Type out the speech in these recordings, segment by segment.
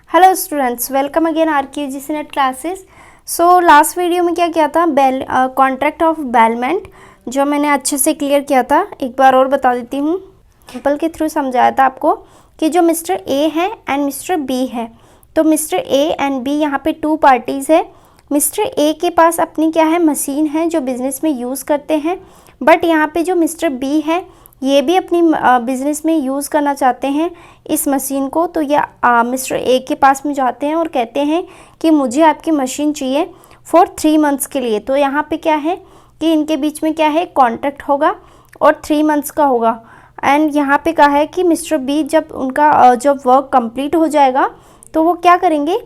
Hello students, welcome again RKGC NET classes. So last video में क्या किया था, कॉन्ट्रैक्ट ऑफ बेलमेंट जो मैंने अच्छे से क्लियर किया था। एक बार और बता देती हूँ, एग्जाम्पल के थ्रू समझाया था आपको कि जो मिस्टर ए है एंड मिस्टर बी है, तो मिस्टर ए एंड बी यहाँ पे टू पार्टीज़ है। मिस्टर ए के पास अपनी क्या है, मशीन है जो बिज़नेस में यूज़ करते हैं, बट यहाँ पे जो मिस्टर बी है ये भी अपनी बिज़नेस में यूज़ करना चाहते हैं इस मशीन को। तो ये मिस्टर ए के पास में जाते हैं और कहते हैं कि मुझे आपकी मशीन चाहिए फॉर 3 मंथ्स के लिए। तो यहाँ पे क्या है कि इनके बीच में क्या है, कॉन्ट्रैक्ट होगा और 3 मंथ्स का होगा। एंड यहाँ पे कहा है कि मिस्टर बी जब उनका जब वर्क कंप्लीट हो जाएगा तो वो क्या करेंगे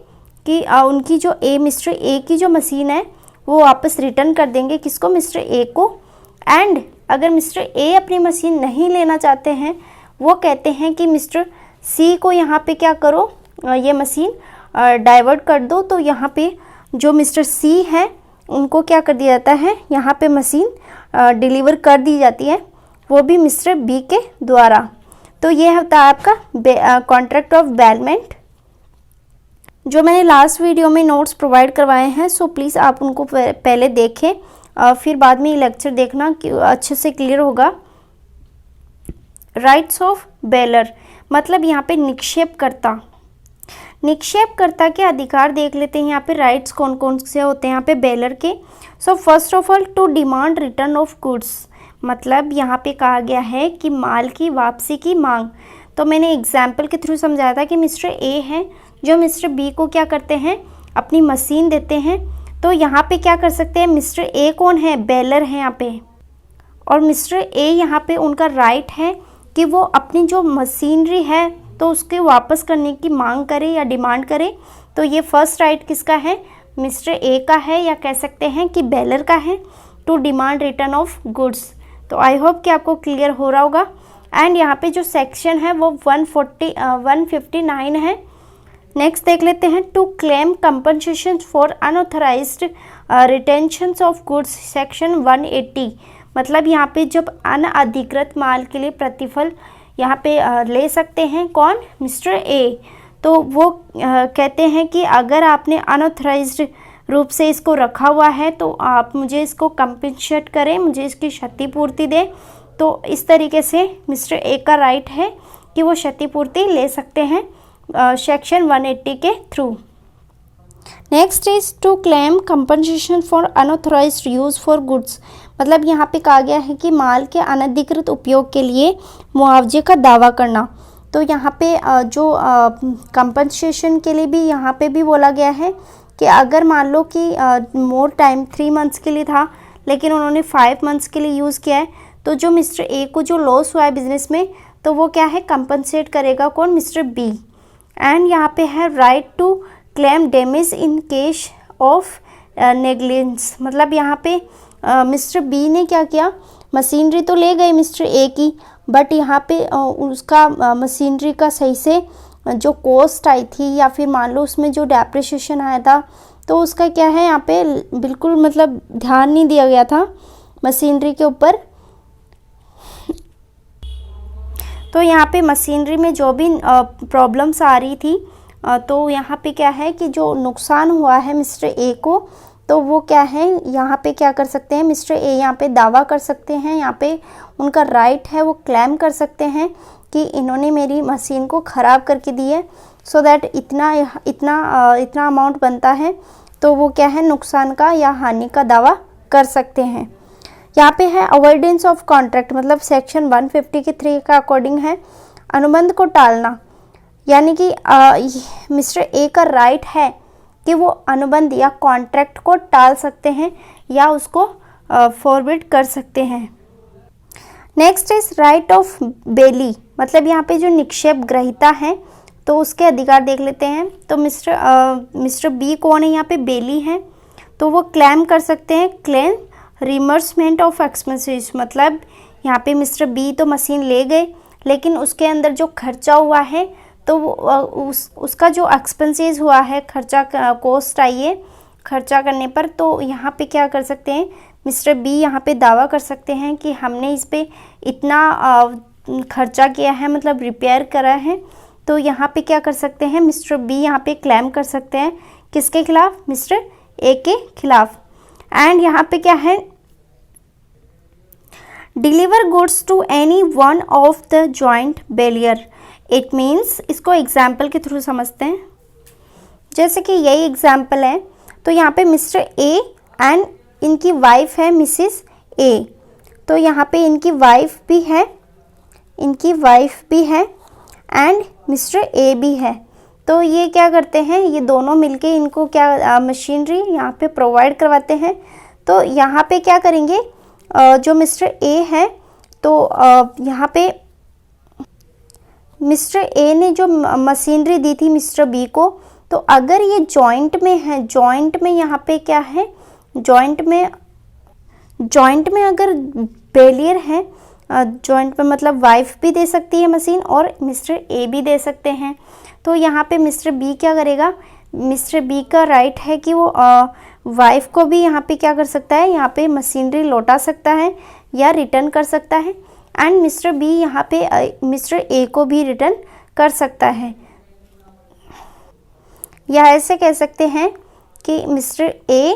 कि उनकी जो मिस्टर ए की जो मशीन है वो वापस रिटर्न कर देंगे किसको, मिस्टर ए को। एंड अगर मिस्टर ए अपनी मशीन नहीं लेना चाहते हैं, वो कहते हैं कि मिस्टर सी को यहाँ पे क्या करो, ये मशीन डाइवर्ट कर दो। तो यहाँ पे जो मिस्टर सी है उनको क्या कर दिया जाता है, यहाँ पे मशीन डिलीवर कर दी जाती है, वो भी मिस्टर बी के द्वारा। तो ये होता है आपका कॉन्ट्रैक्ट ऑफ बेलमेंट, जो मैंने लास्ट वीडियो में नोट्स प्रोवाइड करवाए हैं। सो प्लीज़ आप उनको पहले देखें, फिर बाद में ये लेक्चर देखना कि अच्छे से क्लियर होगा। राइट्स ऑफ बेलर मतलब यहाँ पे निक्षेपकर्ता के अधिकार देख लेते हैं। यहाँ पे राइट्स कौन कौन से होते हैं यहाँ पे बेलर के। So first of all to demand return of goods, मतलब यहाँ पे कहा गया है कि माल की वापसी की मांग। तो मैंने एग्जाम्पल के थ्रू समझाया था कि मिस्टर ए है जो मिस्टर बी को क्या करते हैं, अपनी मशीन देते हैं। तो यहाँ पे क्या कर सकते हैं, मिस्टर ए कौन है, बेलर है यहाँ पे, और मिस्टर ए यहाँ पे उनका राइट है कि वो अपनी जो मशीनरी है तो उसके वापस करने की मांग करे या डिमांड करे। तो ये फर्स्ट राइट किसका है, मिस्टर ए का है, या कह सकते हैं कि बेलर का है, to demand return of goods. तो आई होप कि आपको क्लियर हो रहा होगा। एंड यहाँ पे जो सेक्शन है वो 159 है। नेक्स्ट देख लेते हैं, to claim compensation for unauthorised retention of goods, section 180। मतलब यहाँ पे जब अनअधिकृत माल के लिए प्रतिफल यहाँ पे ले सकते हैं कौन, मिस्टर ए। तो वो कहते हैं कि अगर आपने अनऑथराइज्ड रूप से इसको रखा हुआ है तो आप मुझे इसको कंपनसेट करें, मुझे इसकी क्षतिपूर्ति दें। तो इस तरीके से मिस्टर ए का राइट है कि वो क्षतिपूर्ति ले सकते हैं सेक्शन 180 के थ्रू। Next is to claim compensation for unauthorised use for goods, मतलब यहाँ पे कहा गया है कि माल के अनधिकृत उपयोग के लिए मुआवजे का दावा करना। तो यहाँ पे जो कंपनसेशन के लिए भी यहाँ पे भी बोला गया है कि अगर मान लो कि मोर टाइम 3 मंथ्स के लिए था लेकिन उन्होंने 5 मंथ्स के लिए यूज़ किया है, तो जो मिस्टर ए को जो लॉस हुआ है बिजनेस में, तो वो क्या है, कंपनसेट करेगा कौन, मिस्टर बी। एंड यहाँ पे है right to claim damage in case of negligence, मतलब यहाँ पे मिस्टर बी ने क्या किया, मशीनरी तो ले गए मिस्टर ए की, बट यहाँ पे उसका मशीनरी का सही से जो कॉस्ट आई थी या फिर मान लो उसमें जो डेप्रिसिएशन आया था, तो उसका क्या है यहाँ पे बिल्कुल मतलब ध्यान नहीं दिया गया था मशीनरी के ऊपर। तो यहाँ पे मशीनरी में जो भी प्रॉब्लम्स आ रही थी, तो यहाँ पे क्या है कि जो नुकसान हुआ है मिस्टर ए को, तो वो क्या है, यहाँ पे क्या कर सकते हैं, मिस्टर ए यहाँ पे दावा कर सकते हैं, यहाँ पे उनका राइट है, वो क्लेम कर सकते हैं कि इन्होंने मेरी मशीन को ख़राब करके दी है, सो दैट इतना अमाउंट बनता है। तो वो क्या है, नुकसान का या हानि का दावा कर सकते हैं। यहाँ पे है अवॉइडेंस ऑफ कॉन्ट्रैक्ट, मतलब सेक्शन 150 के 3 का अकॉर्डिंग है अनुबंध को टालना, यानी कि मिस्टर ए का राइट है कि वो अनुबंध या कॉन्ट्रैक्ट को टाल सकते हैं या उसको फॉरबिड कर सकते हैं। Next is right of belly, मतलब यहाँ पे जो निक्षेप ग्रहीता है तो उसके अधिकार देख लेते हैं। तो मिस्टर बी कौन है, यहाँ पे बेली है, तो वो क्लेम कर सकते हैं, क्लेम रिमर्समेंट ऑफ एक्सपेंसेस, मतलब यहाँ पे मिस्टर बी तो मशीन ले गए लेकिन उसके अंदर जो खर्चा हुआ है तो उसका जो एक्सपेंसेस हुआ है, खर्चा कॉस्ट आई है खर्चा करने पर, तो यहाँ पे क्या कर सकते हैं, मिस्टर बी यहाँ पे दावा कर सकते हैं कि हमने इस पे इतना खर्चा किया है, मतलब रिपेयर करा है, तो यहाँ पे क्या कर सकते हैं, मिस्टर बी यहाँ पे क्लेम कर सकते हैं किसके खिलाफ, मिस्टर ए के खिलाफ। एंड यहाँ पे क्या है, deliver goods to any one of the joint bailor. It means, इसको एग्जाम्पल के थ्रू समझते हैं। जैसे कि यही एग्जाम्पल है, तो यहाँ पे मिस्टर ए एंड इनकी वाइफ है मिसिस ए, तो यहाँ पे इनकी वाइफ भी है एंड मिस्टर ए भी है। तो ये क्या करते हैं, ये दोनों मिलके इनको क्या मशीनरी यहाँ पे प्रोवाइड करवाते हैं। तो यहाँ पे क्या करेंगे, जो मिस्टर ए है, तो यहाँ पे मिस्टर ए ने जो मशीनरी दी थी मिस्टर बी को, तो अगर ये जॉइंट में है, जॉइंट में यहाँ पे क्या है, जॉइंट में अगर बेलियर है, जॉइंट में मतलब वाइफ भी दे सकती है मशीन और मिस्टर ए भी दे सकते हैं। तो यहाँ पे मिस्टर बी क्या करेगा, मिस्टर बी का राइट है कि वो वाइफ को भी यहाँ पे क्या कर सकता है, यहाँ पे मशीनरी लौटा सकता है या रिटर्न कर सकता है। एंड मिस्टर बी यहाँ पे मिस्टर ए को भी रिटर्न कर सकता है। या ऐसे कह सकते हैं कि मिस्टर ए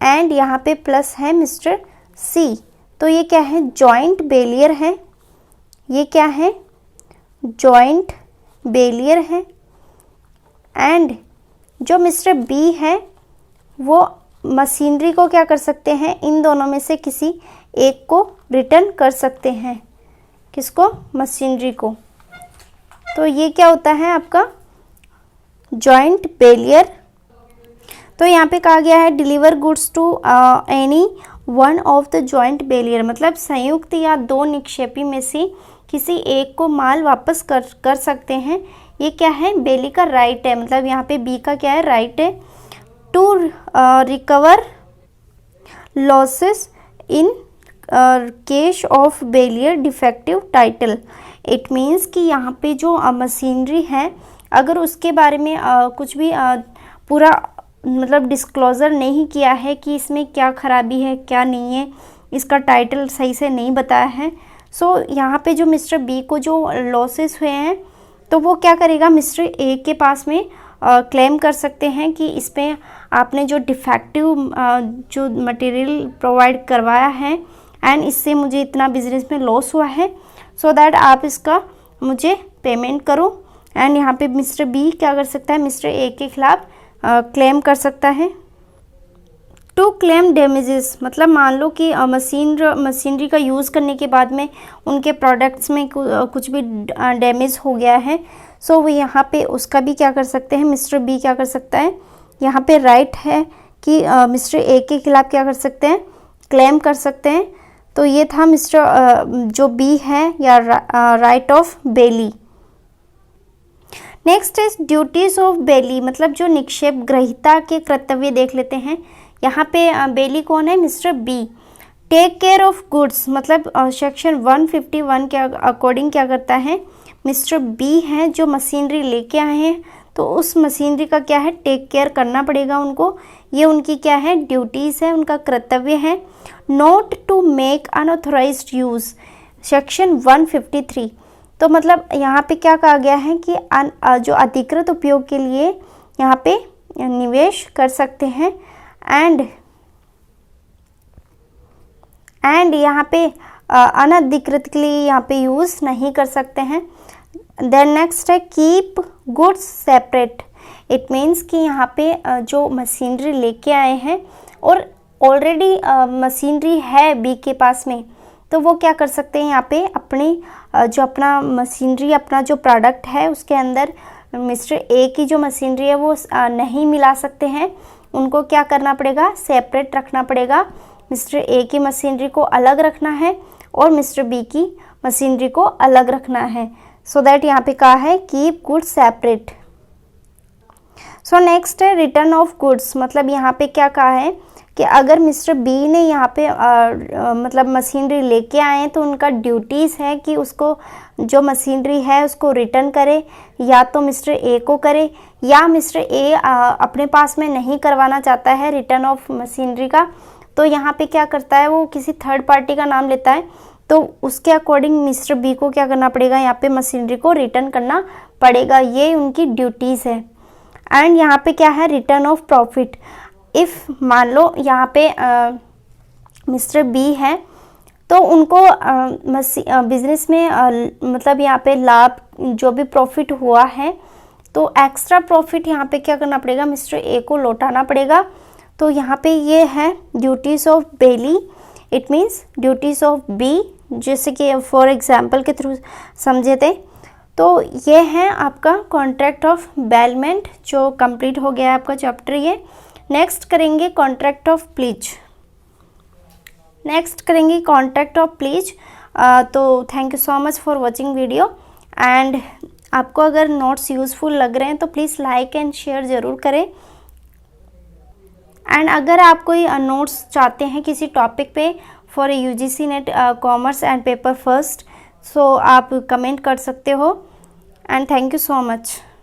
एंड यहाँ पे प्लस है मिस्टर सी। तो ये क्या है, जॉइंट बेलियर है, ये क्या है, जॉइंट बेलियर है। एंड जो मिस्टर बी है वो मशीनरी को क्या कर सकते हैं, इन दोनों में से किसी एक को रिटर्न कर सकते हैं। किसको, मशीनरी को। तो ये क्या होता है आपका जॉइंट बेलियर। तो यहाँ पे कहा गया है deliver goods to any one of the joint bailor, मतलब संयुक्त या दो निक्षेपी में से किसी एक को माल वापस कर सकते हैं। ये क्या है, बेली का राइट है, मतलब यहाँ पे बी का क्या है, राइट है। To recover losses in case of bailor defective title. It means कि यहाँ पे जो मशीनरी है, अगर उसके बारे में कुछ भी पूरा मतलब डिस्क्लोज़र नहीं किया है कि इसमें क्या खराबी है क्या नहीं है, इसका टाइटल सही से नहीं बताया है, सो यहाँ पे जो मिस्टर बी को जो लॉसेस हुए हैं, तो वो क्या करेगा, मिस्टर ए के पास में क्लेम कर सकते हैं कि इसमें आपने जो डिफेक्टिव जो मटेरियल प्रोवाइड करवाया है एंड इससे मुझे इतना बिजनेस में लॉस हुआ है, सो दैट आप इसका मुझे पेमेंट करो। एंड यहाँ पे मिस्टर बी क्या कर सकता है, मिस्टर ए के खिलाफ क्लेम कर सकता है। टू क्लेम डैमेजेस, मतलब मान लो कि मशीनरी का यूज़ करने के बाद में उनके प्रोडक्ट्स में कुछ भी डैमेज हो गया है, सो वो यहाँ पे उसका भी क्या कर सकते हैं, मिस्टर बी क्या कर सकता है, यहाँ पे राइट है कि मिस्टर ए के खिलाफ क्या कर सकते हैं, क्लेम कर सकते हैं। तो ये था मिस्टर जो बी है या right of belly. Next is duties of belly, मतलब जो निक्षेप ग्रहीता के कर्तव्य देख लेते हैं। यहाँ पे बेली कौन है, mister B. Take care of goods, मतलब सेक्शन 151 के अकॉर्डिंग क्या करता है, मिस्टर बी है जो मशीनरी लेके आए हैं, तो उस मशीनरी का क्या है, टेक केयर करना पड़ेगा उनको। ये उनकी क्या है, ड्यूटीज़ है, उनका कर्तव्य है। Not to make unauthorised use, section 153। तो मतलब यहाँ पे क्या कहा गया है कि जो अधिकृत उपयोग के लिए यहाँ पे निवेश कर सकते हैं। एंड यहाँ पे अनधिकृत के लिए यहाँ पे यूज़ नहीं कर सकते हैं। देन नेक्स्ट है keep goods separate. It means कि यहाँ पे जो मशीनरी लेके आए हैं और ऑलरेडी मशीनरी है बी के पास में, तो वो क्या कर सकते हैं, यहाँ पे अपनी जो अपना मशीनरी अपना जो प्रोडक्ट है उसके अंदर मिस्टर ए की जो मशीनरी है वो नहीं मिला सकते हैं। उनको क्या करना पड़ेगा, सेपरेट रखना पड़ेगा। मिस्टर ए की मशीनरी को अलग रखना है और मिस्टर बी की मशीनरी को अलग रखना है। सो दैट यहाँ पे कहा है keep goods separate. So next है रिटर्न ऑफ गुड्स, मतलब यहाँ पे क्या कहा है कि अगर मिस्टर बी ने यहाँ पे मतलब मशीनरी लेके आए हैं तो उनका ड्यूटीज़ है कि उसको जो मशीनरी है उसको रिटर्न करे, या तो मिस्टर ए को करे, या मिस्टर ए अपने पास में नहीं करवाना चाहता है रिटर्न ऑफ मशीनरी का, तो यहाँ पे क्या करता है, वो किसी थर्ड पार्टी का नाम लेता है। तो उसके अकॉर्डिंग मिस्टर बी को क्या करना पड़ेगा, यहाँ पे मशीनरी को रिटर्न करना पड़ेगा, ये उनकी ड्यूटीज़ है। एंड यहाँ पे क्या है, रिटर्न ऑफ प्रॉफिट। इफ़ मान लो यहाँ पे मिस्टर बी है, तो उनको बिजनेस में मतलब यहाँ पे लाभ जो भी प्रॉफिट हुआ है, तो एक्स्ट्रा प्रॉफिट यहाँ पे क्या करना पड़ेगा, मिस्टर ए को लौटाना पड़ेगा। तो यहाँ पे ये है duties of bailee, it means duties of B, जैसे कि फॉर एग्जांपल के थ्रू समझे थे। तो ये है आपका कॉन्ट्रैक्ट ऑफ बेलमेंट, जो कंप्लीट हो गया है आपका चैप्टर ये। नेक्स्ट करेंगे कॉन्ट्रैक्ट ऑफ प्लीज। नेक्स्ट करेंगे कॉन्ट्रैक्ट ऑफ प्लीज। तो thank you so much for watching video. And आपको अगर नोट्स यूज़फुल लग रहे हैं तो प्लीज़ लाइक एंड शेयर ज़रूर करें। एंड अगर आप कोई नोट्स चाहते हैं किसी टॉपिक पे for UGC NET commerce and paper first, so आप कमेंट कर सकते हो। And thank you so much.